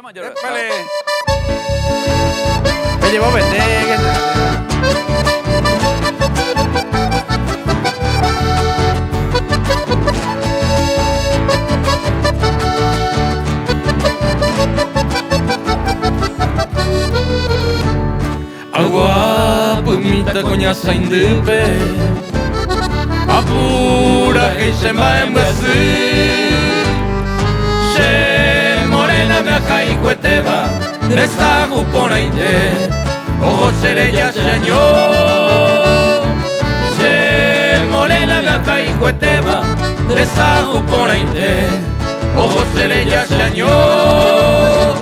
mayor. Épale. Me llevó vete. Agua pumita coñaza indupe apura que se va en se morena me acá y cueteba esta cupona inde ojo seré ya señor se morena me acá y cueteba esta cupona inde ojo seré ya señor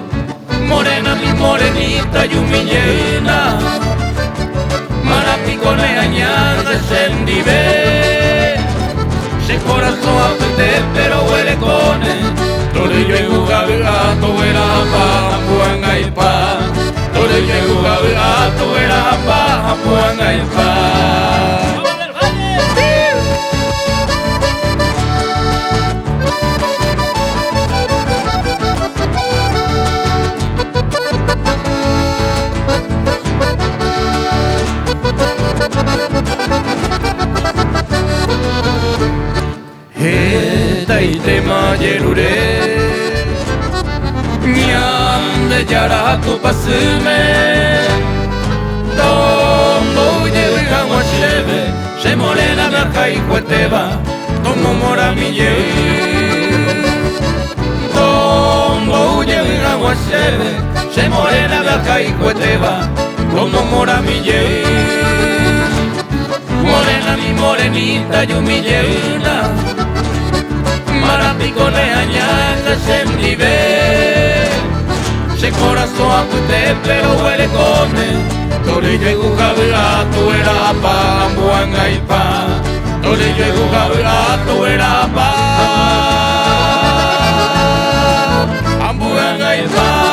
morena mi morenita y humillena Marapicone añada sendive se corazón apete pero huele cone Torillo y gato era pa puanga y pa Torillo y gato era pa puanga y pa Tema yerure Nyam de yara tu pasume Tombo yega washebe Se morena me acá y cueteba Tomo mora mi ye Tombo yega washebe Se morena me acá y cueteba Tomo mora mi ye Morena mi morenita yo mi yeuna Marapicone añana se vive Se corazón apute pero huele come Torillo y gato era pa Ambuanga y pa Torillo y gato era pa Ambuanga y pa